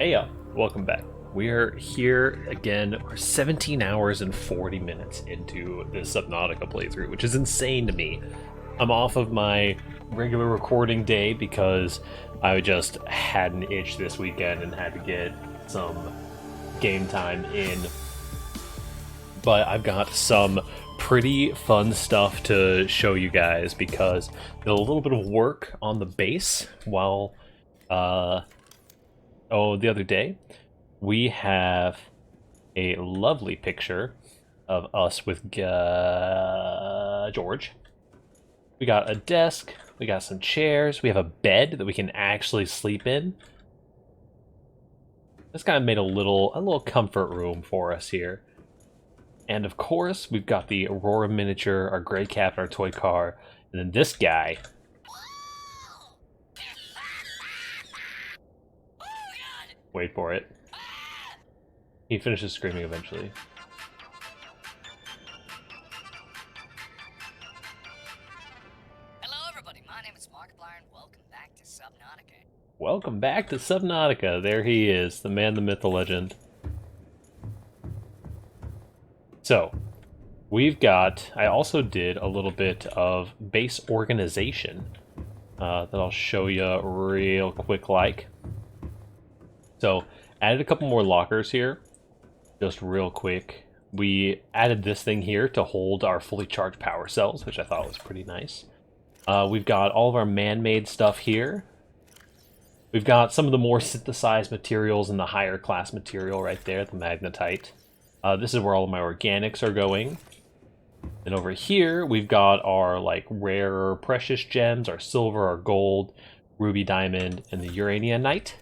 Hey up, welcome back. We are here again. We're 17 hours and 40 minutes into this Subnautica playthrough, which is insane to me. I'm off of my regular recording day because I just had an itch this weekend and had to get some game time in. But I've got some pretty fun stuff to show you guys because did a little bit of work on the base while the other day. We have a lovely picture of us with George. We got a desk, we got some chairs, we have a bed that we can actually sleep in. This kind of made a little comfort room for us here. And of course, we've got the Aurora miniature, our gray cat, our toy car, and then this guy. Wait for it. He finishes screaming eventually. Hello everybody, my name is Markiplier and welcome back to Subnautica. Welcome back to Subnautica. There he is, the man, the myth, the legend. So, I also did a little bit of base organization that I'll show you real quick like. So, added a couple more lockers here, just real quick. We added this thing here to hold our fully charged power cells, which I thought was pretty nice. We've got all of our man-made stuff here. We've got some of the more synthesized materials and the higher class material right there, the magnetite. This is where all of my organics are going. And over here, we've got our like rare precious gems, our silver, our gold, ruby diamond, and the uraninite.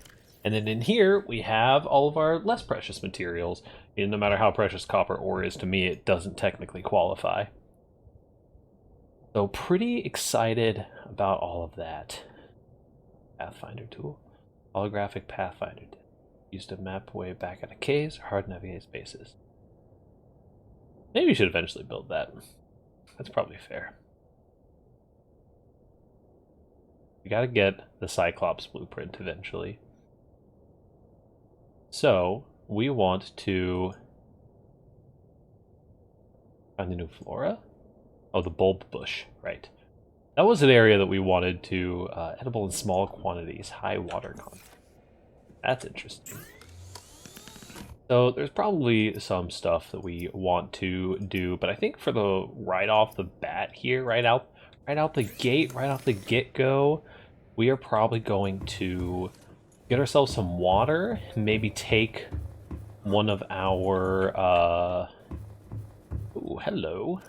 And then in here, we have all of our less precious materials. And no matter how precious copper ore is to me, it doesn't technically qualify. So pretty excited about all of that. Pathfinder tool. Holographic Pathfinder. Used to map way back out of caves or hard navigate spaces. Maybe we should eventually build that. That's probably fair. We gotta get the Cyclops blueprint eventually. So, we want to find the new flora? Oh, the bulb bush, right. That was an area that we wanted to edible in small quantities, high water content. That's interesting. So there's probably some stuff that we want to do, but I think for the right off the bat here, right out the gate, right off the get-go, we are probably going to get ourselves some water, maybe take one of our ooh, hello.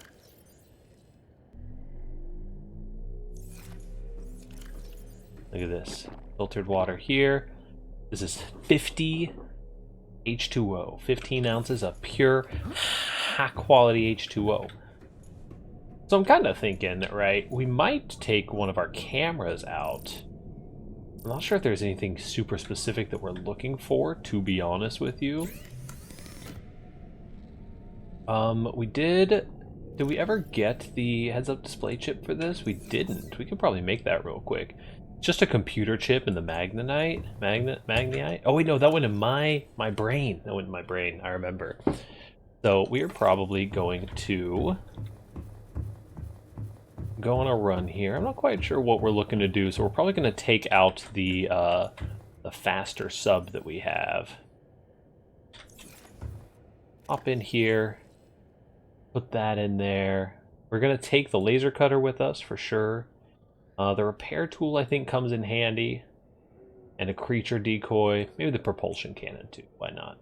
Look at this. Filtered water here. This is 50 H2O. 15 ounces of pure, high-quality H2O. So I'm kind of thinking, right, we might take one of our cameras out. I'm not sure if there's anything super specific that we're looking for, to be honest with you. Did we ever get the heads-up display chip for this? We didn't. We could probably make that real quick. Just a computer chip in the magnetite. Oh wait, no, that went in my brain. That went in my brain. I remember. So we are probably going to go on a run here. I'm not quite sure what we're looking to do, so we're probably going to take out the faster sub that we have. Hop in here. Put that in there. We're going to take the laser cutter with us for sure. The repair tool, I think, comes in handy. And a creature decoy. Maybe the propulsion cannon, too. Why not?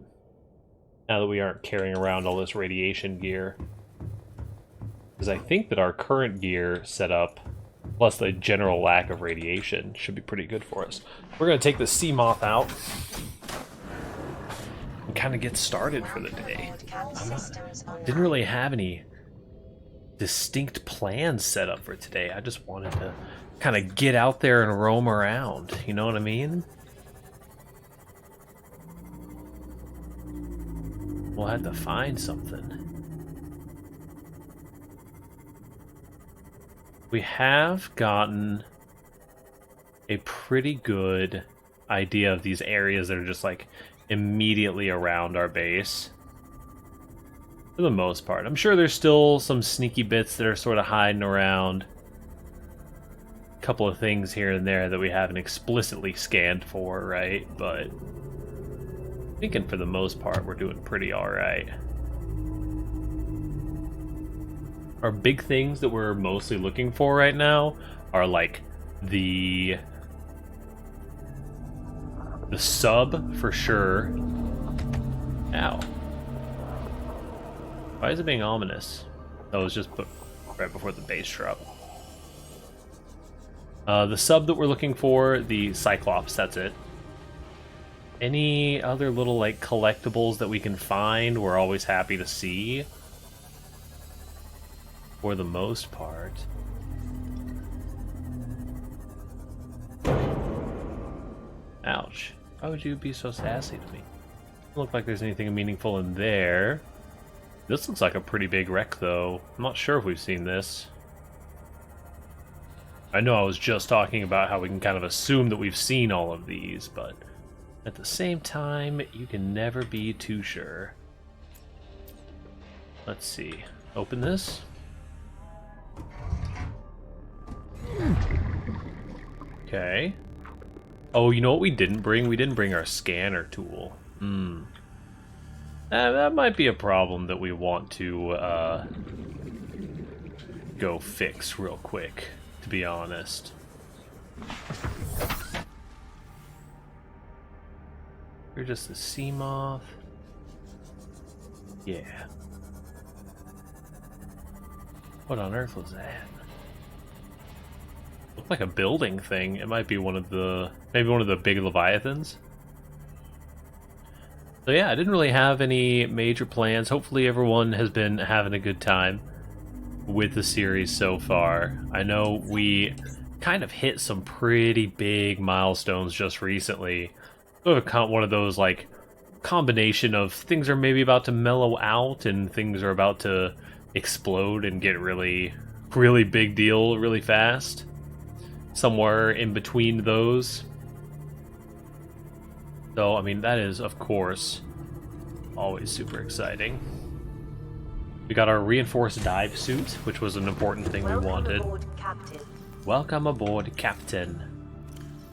Now that we aren't carrying around all this radiation gear. Because I think that our current gear setup, plus the general lack of radiation, should be pretty good for us. We're going to take the sea moth out. And kind of get started for the day. Didn't really have any distinct plans set up for today. I just wanted to kind of get out there and roam around. You know what I mean? We'll have to find something. We have gotten a pretty good idea of these areas that are just like immediately around our base. For the most part. I'm sure there's still some sneaky bits that are sort of hiding around. A couple of things here and there that we haven't explicitly scanned for, right? But I'm thinking for the most part we're doing pretty alright. Our big things that we're mostly looking for right now are like the sub for sure. Ow. Why is it being ominous? That was just put right before the base drop. The sub that we're looking for, the Cyclops, that's it. Any other little like collectibles that we can find, we're always happy to see. For the most part. Ouch. Why would you be so sassy to me? Doesn't look like there's anything meaningful in there. This looks like a pretty big wreck, though. I'm not sure if we've seen this. I know I was just talking about how we can kind of assume that we've seen all of these, but at the same time, you can never be too sure. Let's see. Open this. Okay. Oh, you know what we didn't bring? We didn't bring our scanner tool. That might be a problem that we want to go fix real quick, to be honest. You're just a sea moth. Yeah. What on earth was that? Looked like a building thing. It might be one of the, maybe one of the big leviathans. So yeah, I didn't really have any major plans. Hopefully everyone has been having a good time with the series so far. I know we kind of hit some pretty big milestones just recently. Sort of one of those like combination of things are maybe about to mellow out and things are about to explode and get really, really big deal really fast. Somewhere in between those. So, I mean, that is, of course, always super exciting. We got our reinforced dive suit, which was an important thing we wanted. Welcome aboard, Captain. Welcome aboard, Captain.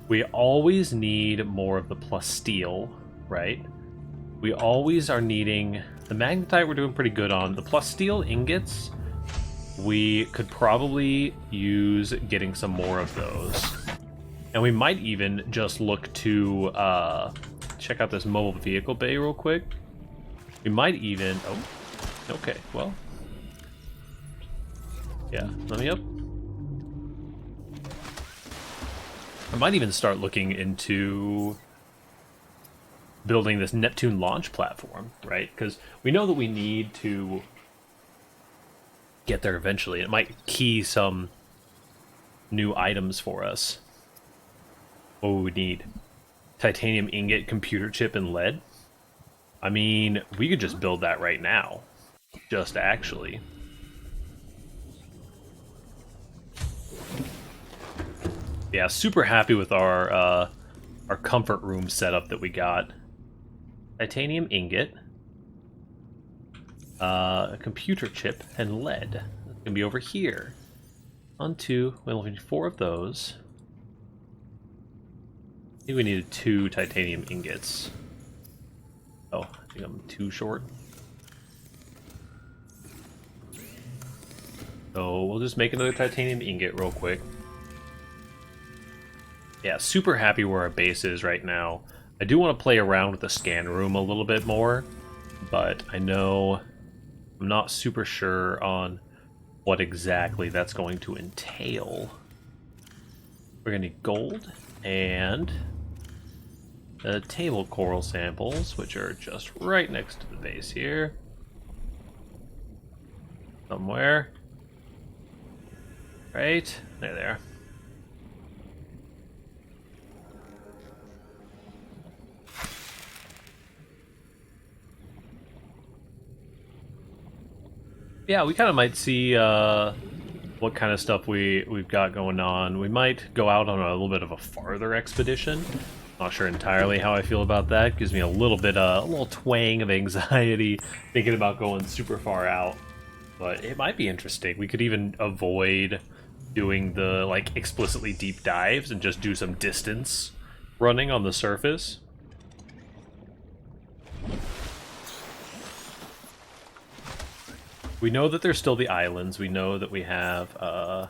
We always need more of the plus steel, right? We always are needing... The magnetite we're doing pretty good on. The plus steel ingots, we could probably use getting some more of those. And we might even just look to check out this mobile vehicle bay real quick. We might even... Oh, okay, well. Yeah, let me up. I might even start looking into building this Neptune launch platform, right? Because we know that we need to get there eventually. It might key some new items for us. What would we need? Titanium ingot, computer chip, and lead? I mean, we could just build that right now. Just actually. Yeah, super happy with our comfort room setup that we got. Titanium ingot, a computer chip, and lead. It's gonna be over here. We'll need 4 of those. I think we needed 2 titanium ingots. Oh, I think I'm too short. So we'll just make another titanium ingot real quick. Yeah, super happy where our base is right now. I do want to play around with the scan room a little bit more, but I know I'm not super sure on what exactly that's going to entail. We're going to need gold and table coral samples, which are just right next to the base here. Somewhere. Right? There they are. Yeah, we kind of might see what kind of stuff we've got going on. We might go out on a little bit of a farther expedition. Not sure entirely how I feel about that. Gives me a little bit, a little twang of anxiety thinking about going super far out. But it might be interesting. We could even avoid doing the, like, explicitly deep dives and just do some distance running on the surface. We know that there's still the islands. We know that we have, what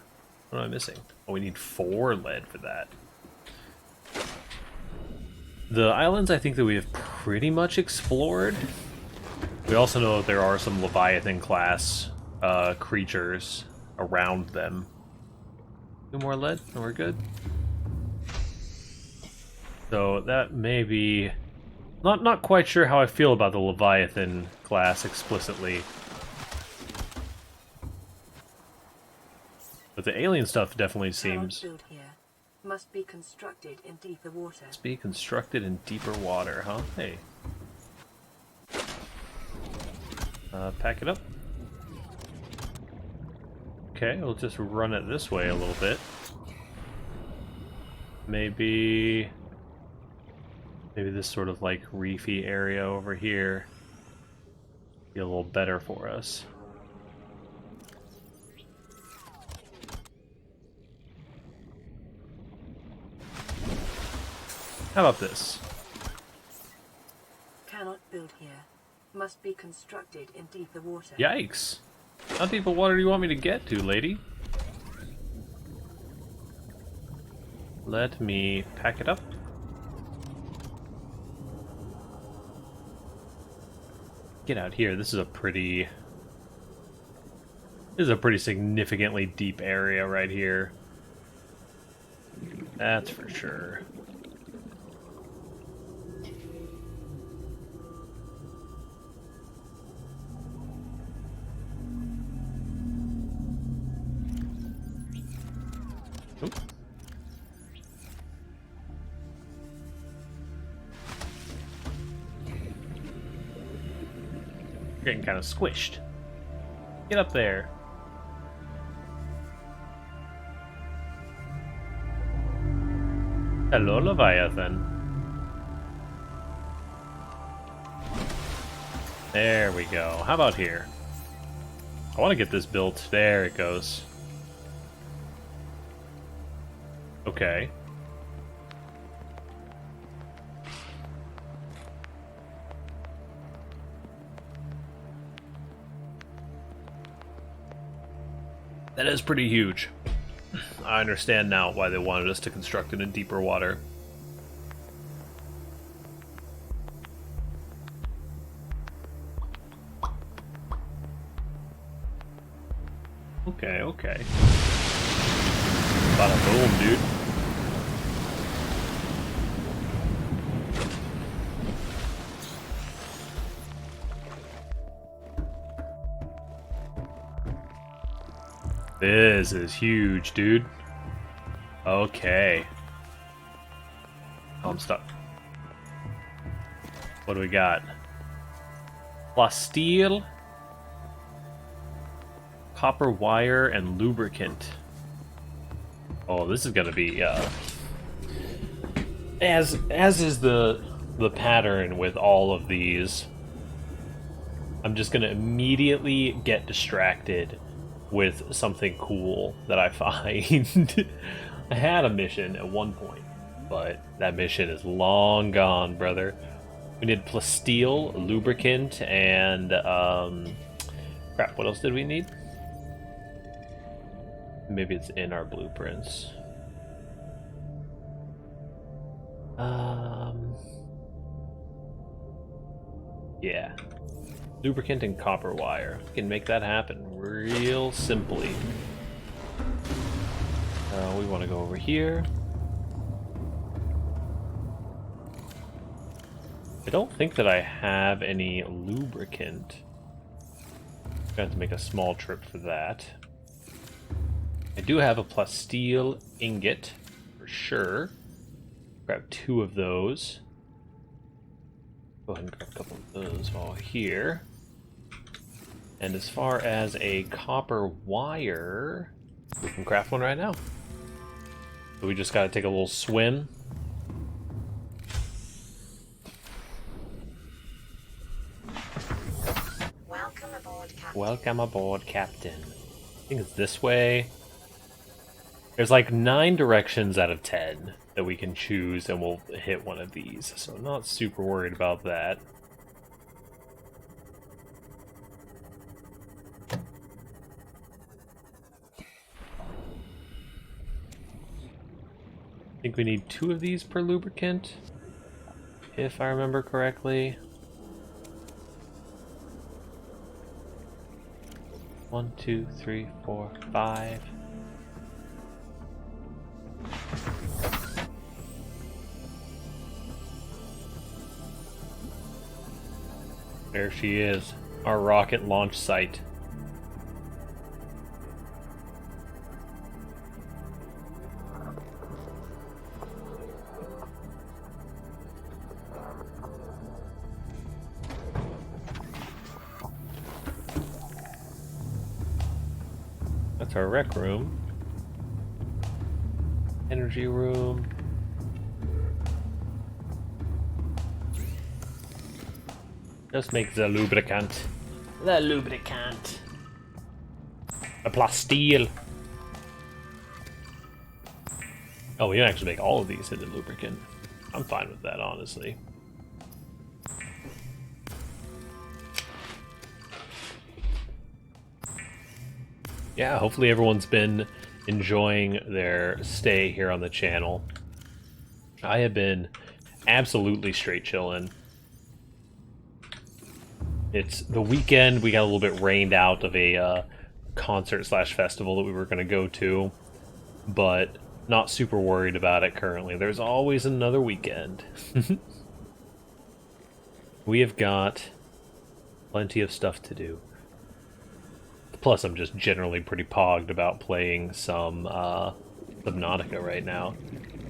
am I missing? Oh, we need 4 lead for that. The islands, I think that we have pretty much explored. We also know that there are some Leviathan-class creatures around them. 2 more lead, and we're good. So that may be... Not quite sure how I feel about the Leviathan class explicitly. But the alien stuff definitely seems... Build here. Must be constructed in deeper water. Must be constructed in deeper water, huh? Hey. Pack it up. Okay, we'll just run it this way a little bit. Maybe this sort of like reefy area over here be a little better for us. How about this? Cannot build here. Must be constructed in deeper water. Yikes! How deep of water do you want me to get to, lady? Let me pack it up. Get out here. This is a pretty significantly deep area right here. That's for sure. Oop. Getting kind of squished. Get up there. Hello, Leviathan. There we go. How about here? I want to get this built. There it goes. Okay. That is pretty huge. I understand now why they wanted us to construct it in deeper water. Okay, okay. Bada boom, dude. This is huge, dude. Okay. Oh, I'm stuck. What do we got? Plasteel, copper wire, and lubricant. Oh, this is gonna be as is the pattern with all of these. I'm just gonna immediately get distracted with something cool that I find. I had a mission at one point, but that mission is long gone, brother. We need plasteel, lubricant, and crap, what else did we need? Maybe it's in our blueprints. Yeah. Lubricant and copper wire. We can make that happen real simply. We want to go over here. I don't think that I have any lubricant. I'm going to have to make a small trip for that. I do have a plasteel ingot, for sure. Grab 2 of those. Go ahead and grab a couple of those while here. And as far as a copper wire, we can craft one right now. So we just gotta take a little swim aboard, Captain. Welcome aboard, Captain. I think it's this way. There's like 9 directions out of 10 that we can choose, and we'll hit one of these. So I'm not super worried about that. I think we need 2 of these per lubricant, if I remember correctly. 1, 2, 3, 4, 5. There she is, our rocket launch site. That's our rec room. Energy room. Just make the lubricant. The lubricant. A plasteel. Oh, we can actually make all of these into lubricant. I'm fine with that, honestly. Yeah, hopefully everyone's been enjoying their stay here on the channel. I have been absolutely straight chilling. It's the weekend. We got a little bit rained out of a concert/festival that we were going to go to, but not super worried about it currently. There's always another weekend. We have got plenty of stuff to do. Plus, I'm just generally pretty pogged about playing some Subnautica right now.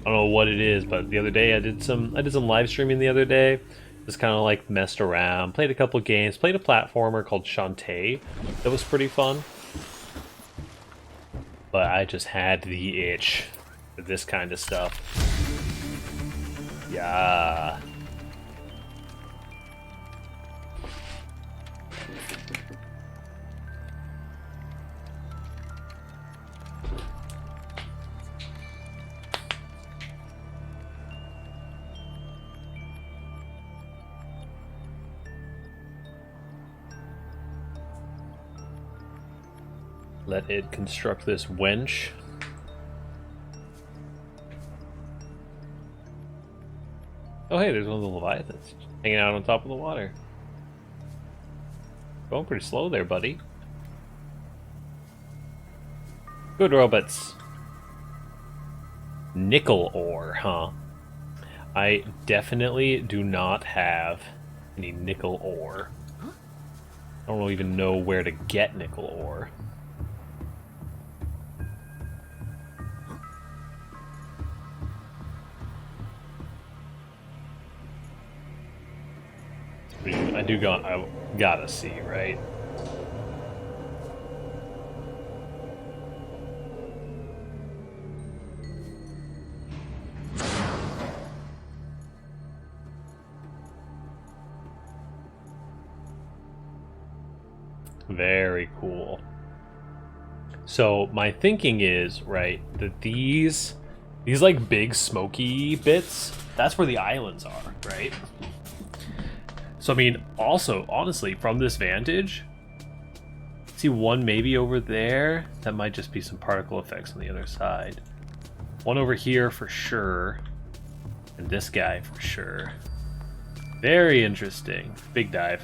I don't know what it is, but the other day I did some live streaming the other day. Just kind of like messed around, played a couple games, played a platformer called Shantae that was pretty fun. But I just had the itch for this kind of stuff. Yeah. Let it construct this wench. Oh hey, there's one of the Leviathans hanging out on top of the water. Going pretty slow there, buddy. Good robots. Nickel ore, huh? I definitely do not have any nickel ore. I don't even know where to get nickel ore. I gotta see, right? Very cool. So my thinking is, right, that these like big smoky bits, that's where the islands are, right? So I mean, also, honestly, from this vantage, see one maybe over there. That might just be some particle effects on the other side. One over here for sure, and this guy for sure. Very interesting. Big dive.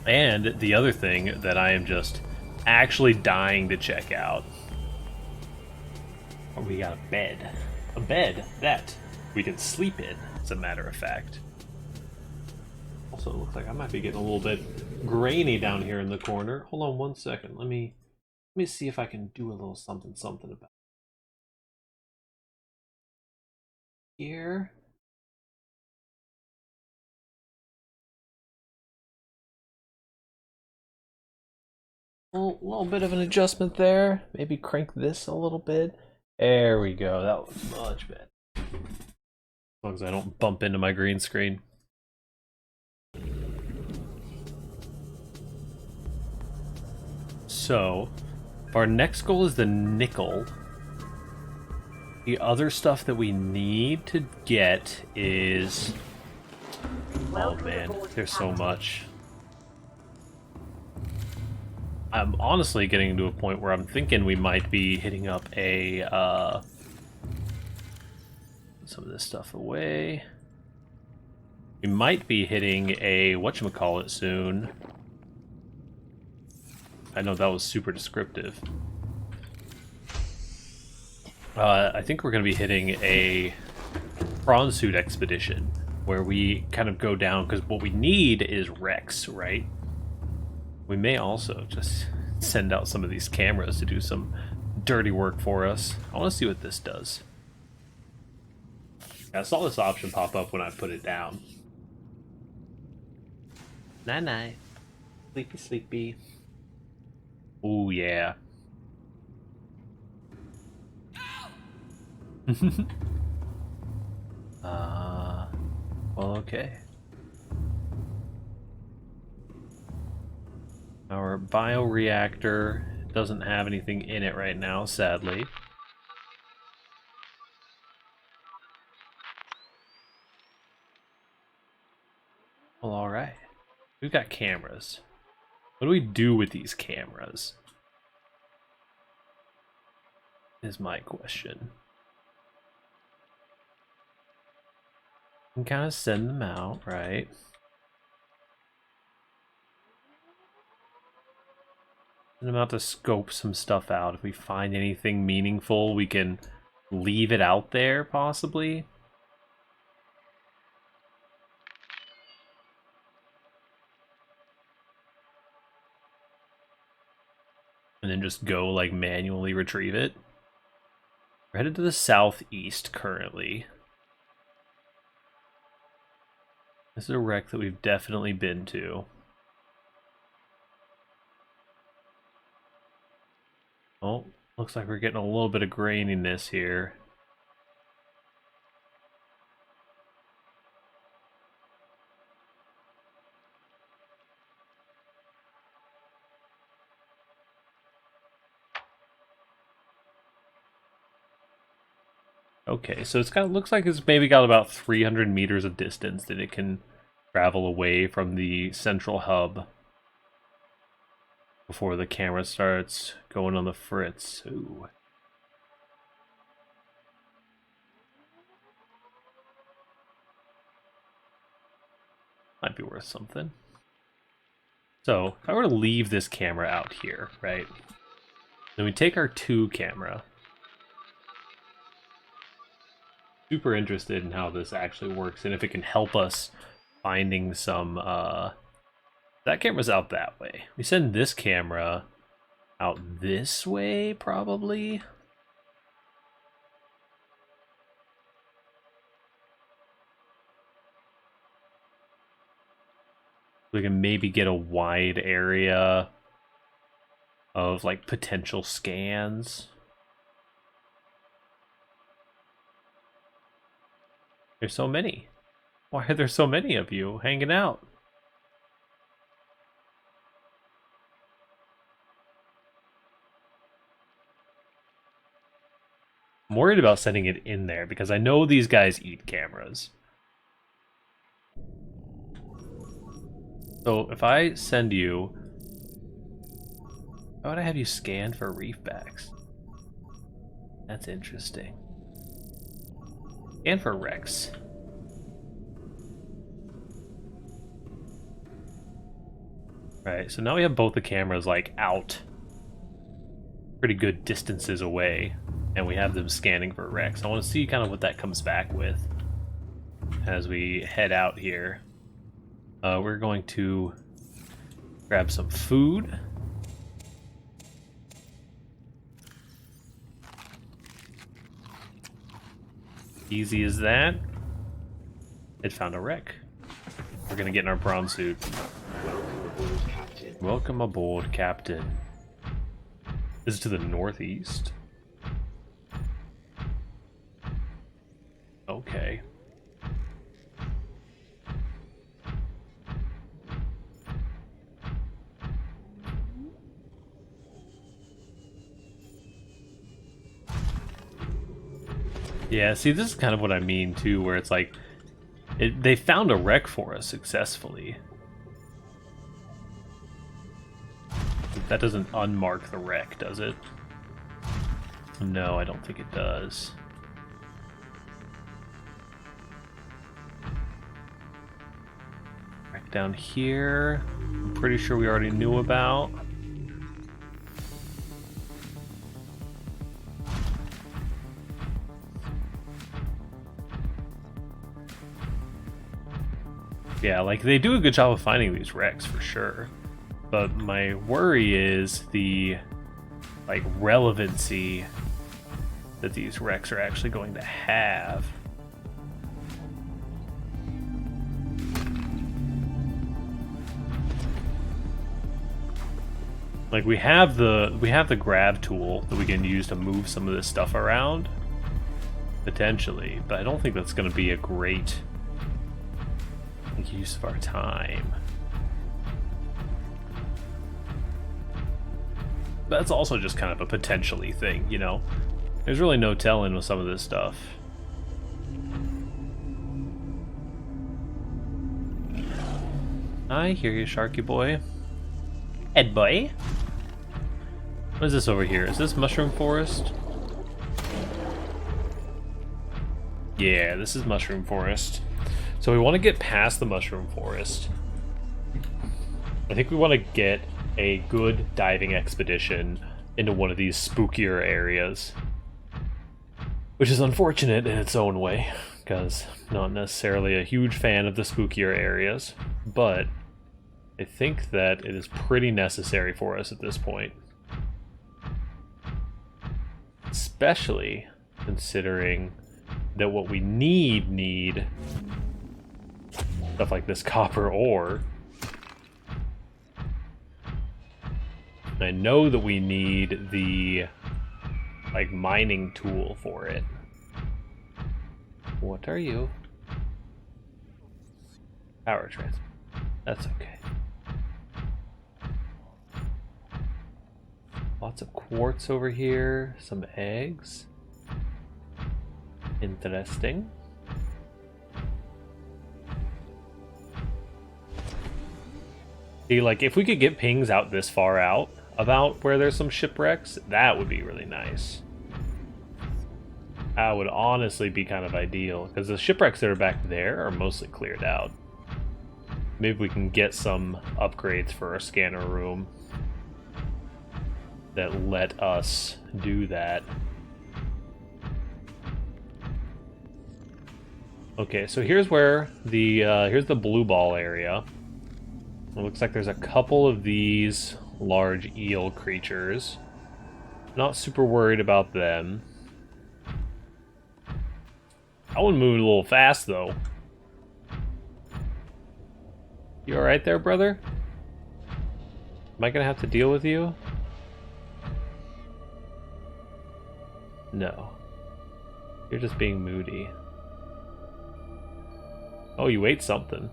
And the other thing that I am just actually dying to check out. We got a bed. A bed that we can sleep in, as a matter of fact. Also, it looks like I might be getting a little bit grainy down here in the corner. Hold on one second. Let me see if I can do a little something about it. Here. A little bit of an adjustment there. Maybe crank this a little bit. There we go. That looks much better. long as I don't bump into my green screen. So, if our next goal is the nickel, the other stuff that we need to get is... Oh man, there's so much. I'm honestly getting to a point where I'm thinking we might be hitting up a, some of this stuff away. We might be hitting a whatchamacallit soon. I know that was super descriptive. I think we're going to be hitting a prawn suit expedition where we kind of go down, because what we need is Rex, right? We may also just send out some of these cameras to do some dirty work for us. I want to see what this does. Yeah, I saw this option pop up when I put it down. Night-night. Sleepy, sleepy. Ooh, yeah. Well, okay. Our bioreactor doesn't have anything in it right now, sadly. Well, alright. We've got cameras. What do we do with these cameras? Is my question. We can kind of send them out, right? Send them out to scope some stuff out. If we find anything meaningful, we can leave it out there, possibly. And then just go, like, manually retrieve it. We're headed to the southeast currently. This is a wreck that we've definitely been to. Oh, looks like we're getting a little bit of graininess here. Okay, so it's got, looks like it's maybe got about 300 meters of distance that it can travel away from the central hub before the camera starts going on the fritz. Ooh. Might be worth something. So, if I were to leave this camera out here, right? Then we take our 2 camera. Super interested in how this actually works and if it can help us finding some, that camera's out that way. We send this camera out this way, probably. We can maybe get a wide area of, like, potential scans. There's so many. Why are there so many of you hanging out? I'm worried about sending it in there because I know these guys eat cameras. So if I send you... How would I have you scan for reefbacks? That's interesting. And for Rex. Right, so now we have both the cameras, like, out pretty good distances away, and we have them scanning for Rex. I want to see kind of what that comes back with as we head out here. We're going to grab some food. Easy as that. It found a wreck. We're gonna get in our prawn suit. Welcome aboard, Captain. This is to the northeast. Okay. Yeah, see, this is kind of what I mean, too, where it's like, they found a wreck for us successfully. That doesn't unmark the wreck, does it? No, I don't think it does. Wreck down here, I'm pretty sure we already knew about. Yeah, like, they do a good job of finding these wrecks, for sure. But my worry is the, like, relevancy that these wrecks are actually going to have. Like, we have the grab tool that we can use to move some of this stuff around, potentially, but I don't think that's going to be a great use of our time. That's also just kind of a potentially thing, you know? There's really no telling with some of this stuff. I hear you, Sharky boy. Ed boy. What is this over here? Is this Mushroom Forest? Yeah, this is Mushroom Forest. So we want to get past the Mushroom Forest. I think we want to get a good diving expedition into one of these spookier areas. Which is unfortunate in its own way, because I'm not necessarily a huge fan of the spookier areas, but I think that it is pretty necessary for us at this point. Especially considering that what we need stuff like this copper ore. I know that we need the, like, mining tool for it. What are you? Power transfer. That's okay. Lots of quartz over here. Some eggs. Interesting. See, like, if we could get pings out this far out about where there's some shipwrecks, that would be really nice. That would honestly be kind of ideal, because the shipwrecks that are back there are mostly cleared out. Maybe we can get some upgrades for our scanner room that let us do that. Okay, so here's where the here's the blue ball area. It looks like there's a couple of these large eel creatures. Not super worried about them. That one moved a little fast, though. You alright there, brother? Am I gonna have to deal with you? No. You're just being moody. Oh, you ate something.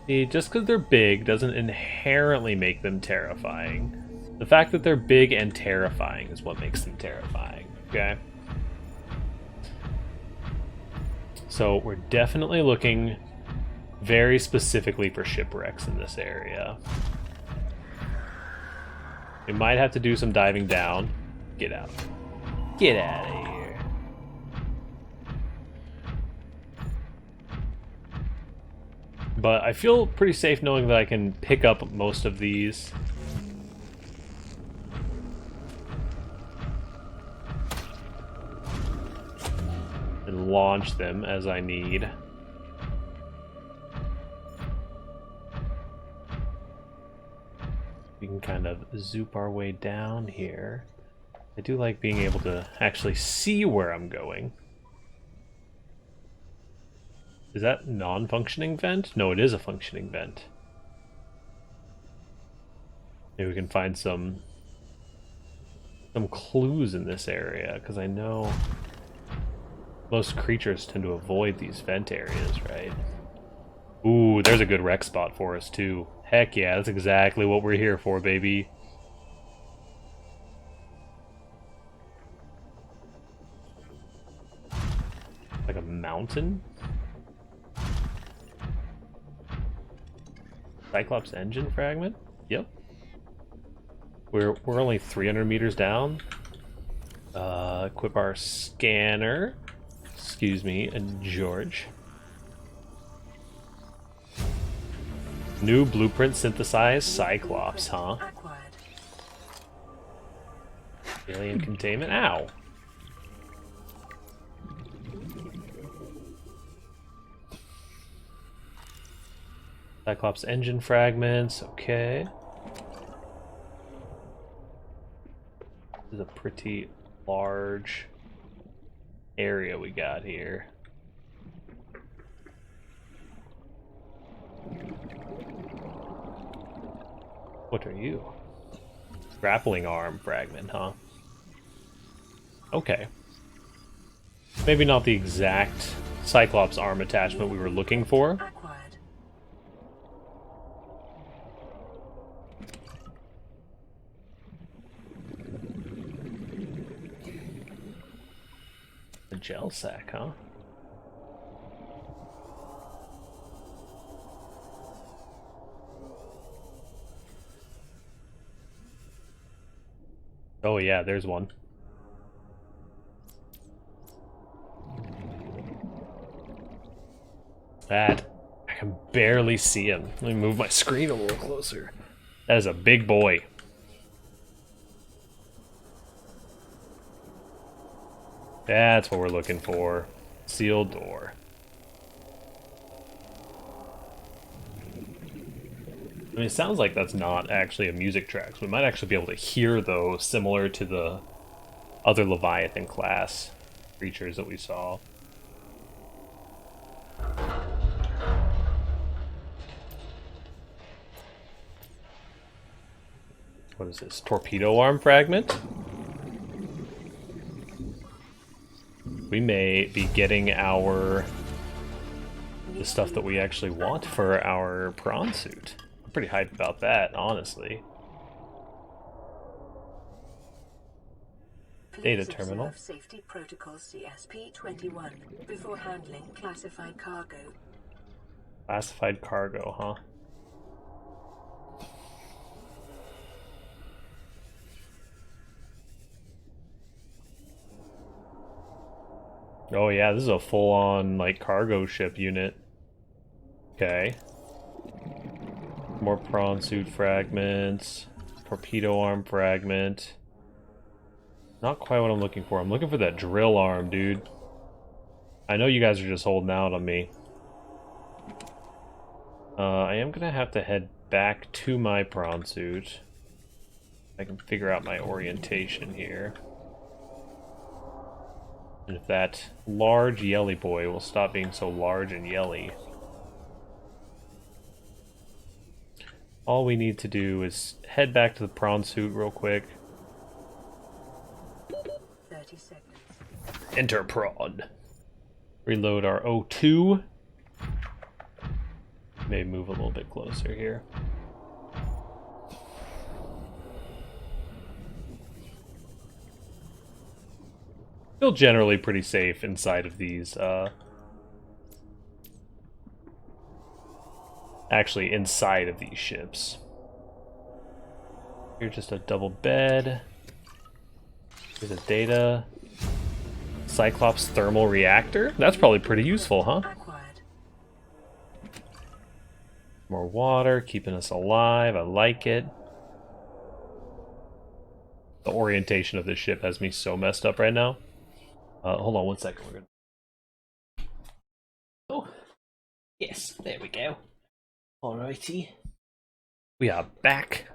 See, just because they're big doesn't inherently make them terrifying. The fact that they're big and terrifying is what makes them terrifying, okay? So we're definitely looking very specifically for shipwrecks in this area. We might have to do some diving down. Get out. Get out of here. But I feel pretty safe knowing that I can pick up most of these. And launch them as I need. We can kind of zoop our way down here. I do like being able to actually see where I'm going. Is that non-functioning vent? No, it is a functioning vent. Maybe we can find some clues in this area, because I know most creatures tend to avoid these vent areas, right? Ooh, there's a good wreck spot for us, too. Heck yeah, that's exactly what we're here for, baby. mountain? Cyclops engine fragment? Yep. We're only 300 meters down. Equip our scanner. Excuse me, and George. New blueprint synthesized Cyclops, huh? Acquired. Alien containment. Ow. Cyclops engine fragments. Okay. This is a pretty large area we got here. What are you? Grappling arm fragment, huh? Okay. Maybe not the exact Cyclops arm attachment we were looking for. Acquired. A gel sack, huh? Oh yeah, there's one. That, I can barely see him. Let me move my screen a little closer. That is a big boy. That's what we're looking for. Sealed door. I mean, it sounds like that's not actually a music track. So we might actually be able to hear those, similar to the other Leviathan class creatures that we saw. What is this? Torpedo arm fragment? We may be getting the stuff that we actually want for our prawn suit. I'm pretty hyped about that, honestly. Data Please terminal. observe Safety Protocol CSP-21 before handling classified cargo. Classified cargo, huh? Oh yeah, this is a full-on, like, cargo ship unit. Okay. More prawn suit fragments. Torpedo arm fragment. Not quite what I'm looking for. I'm looking for that drill arm, dude. I know you guys are just holding out on me. I am gonna have to head back to my prawn suit. I can figure out my orientation here. And if that large yelly boy will stop being so large and yelly. All we need to do is head back to the prawn suit real quick. 30 seconds. Enter prawn. Reload our O2. Maybe move a little bit closer here. Feel generally pretty safe inside of these, actually inside of these ships. Here's just a double bed. Here's a data. Cyclops thermal reactor? That's probably pretty useful, huh? Acquired. More water, keeping us alive. I like it. The orientation of this ship has me so messed up right now. Hold on one second. We're gonna... Oh, yes, there we go. Alrighty. We are back.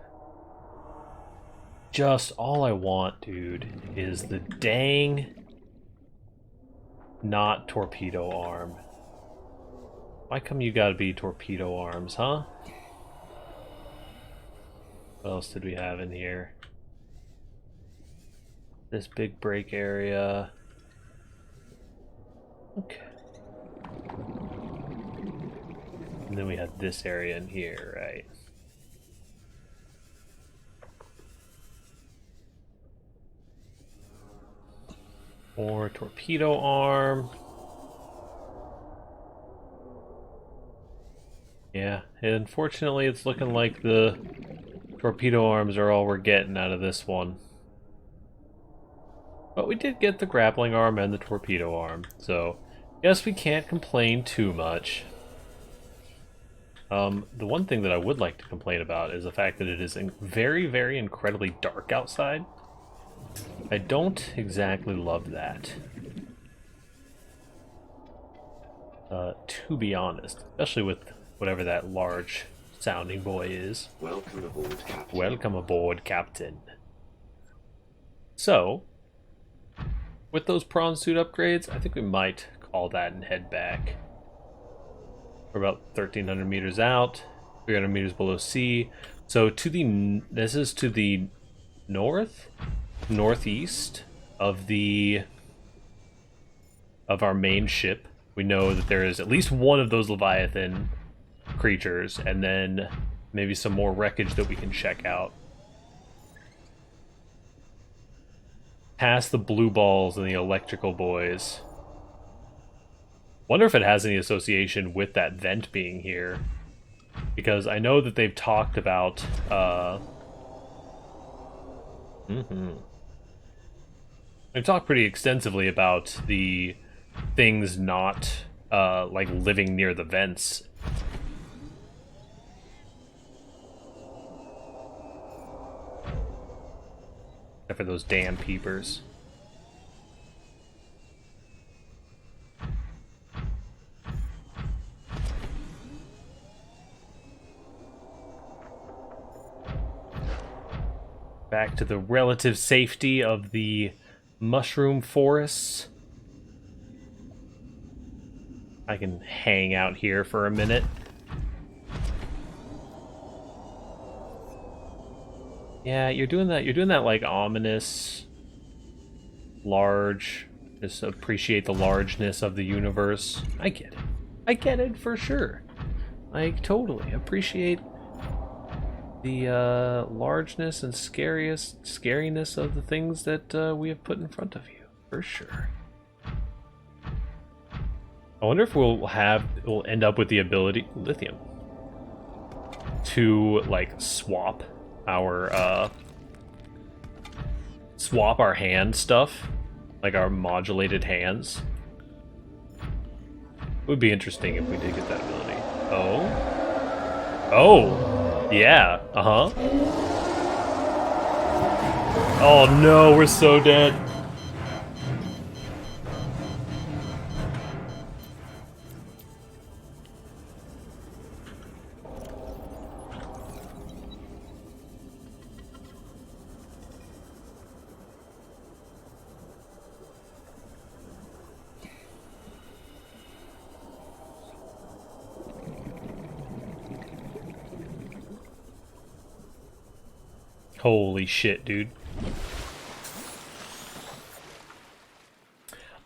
Just all I want, dude, is the dang not torpedo arm. Why come you gotta be torpedo arms, huh? What else did we have in here? This big break area. Okay. And then we have this area in here, right? More torpedo arm. Yeah, unfortunately it's looking like the torpedo arms are all we're getting out of this one. But we did get the grappling arm and the torpedo arm, so guess we can't complain too much. The one thing that I would like to complain about is the fact that it is very, very incredibly dark outside. I don't exactly love that. To be honest, especially with whatever that large sounding boy is. Welcome aboard, Captain. Welcome aboard, Captain. So, with those prawn suit upgrades, I think we might call that and head back. We're about 1,300 meters out, 300 meters below sea. So this is to the northeast of our main ship. We know that there is at least one of those Leviathan creatures, and then maybe some more wreckage that we can check out. Past the blue balls and the electrical boys. Wonder if it has any association with that vent being here. Because I know that they've talked about they've talked pretty extensively about the things not like living near the vents. Except for those damn peepers. Back to the relative safety of the mushroom forests. I can hang out here for a minute. Yeah, you're doing that like ominous, large, just appreciate the largeness of the universe. I get it. I get it for sure. I totally appreciate the largeness and scariness of the things that we have put in front of you, for sure. I wonder if we'll end up with the ability, lithium, to like swap our hand stuff, like our modulated hands. It would be interesting if we did get that ability. Oh, yeah, Oh no, we're so dead. Holy shit, dude.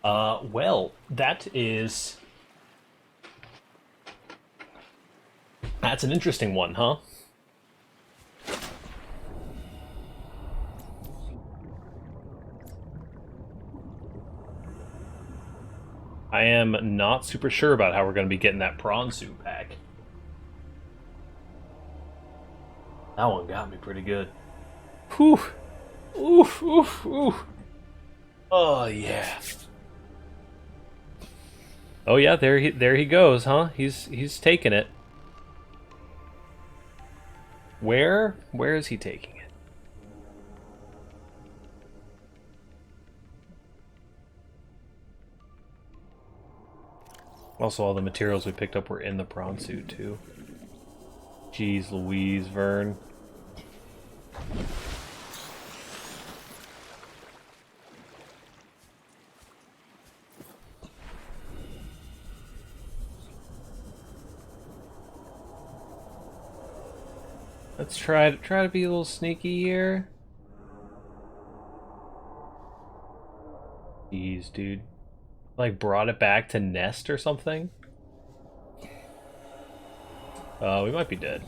Well, that's an interesting one, huh? I am not super sure about how we're going to be getting that prawn suit back. That one got me pretty good. Whew. Oof, oof, oof. Oh, yeah. Oh, yeah, there he goes, huh? He's taking it. Where is he taking it? Also, all the materials we picked up were in the prawn suit, too. Jeez Louise, Vern. Let's try to be a little sneaky here. Jeez, dude. Like brought it back to nest or something? We might be dead.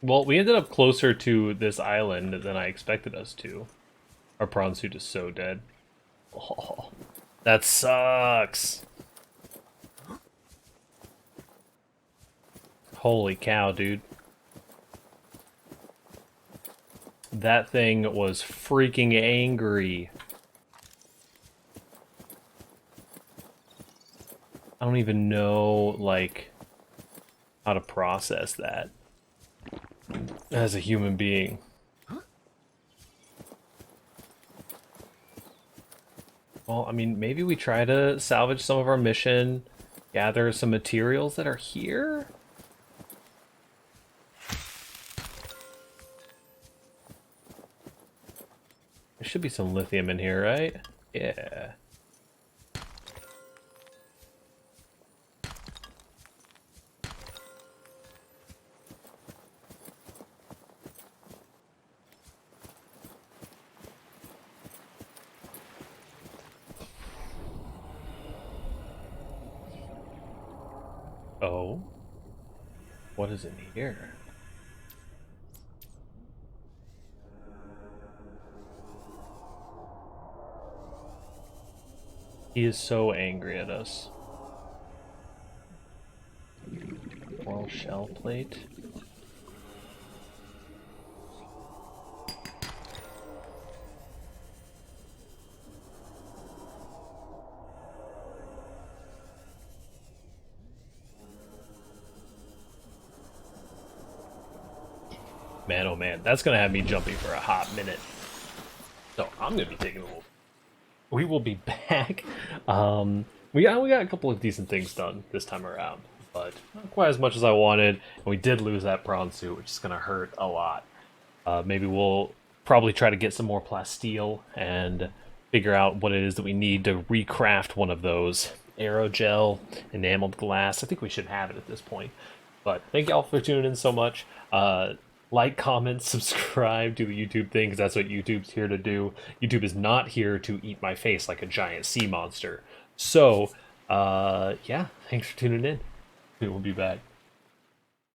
Well, we ended up closer to this island than I expected us to. Our prawn suit is so dead. Oh, that sucks. Holy cow, dude. That thing was freaking angry. I don't even know, like, how to process that as a human being. Well, I mean, maybe we try to salvage some of our mission, gather some materials that are here? There should be some lithium in here, right? Yeah. Oh. What is in here? He is so angry at us. Coral shell plate. Man, oh man, that's gonna have me jumping for a hot minute. So I'm gonna be taking a little. We will be back. We got a couple of decent things done this time around, but not quite as much as I wanted. And we did lose that prawn suit, which is gonna hurt a lot. Maybe we'll probably try to get some more plasteel and figure out what it is that we need to recraft one of those aerogel enameled glass. I think we should have it at this point. But thank y'all for tuning in so much. Like, comment, subscribe, do the YouTube thing, because that's what YouTube's here to do. YouTube is not here to eat my face like a giant sea monster. So, yeah, thanks for tuning in. We will be back.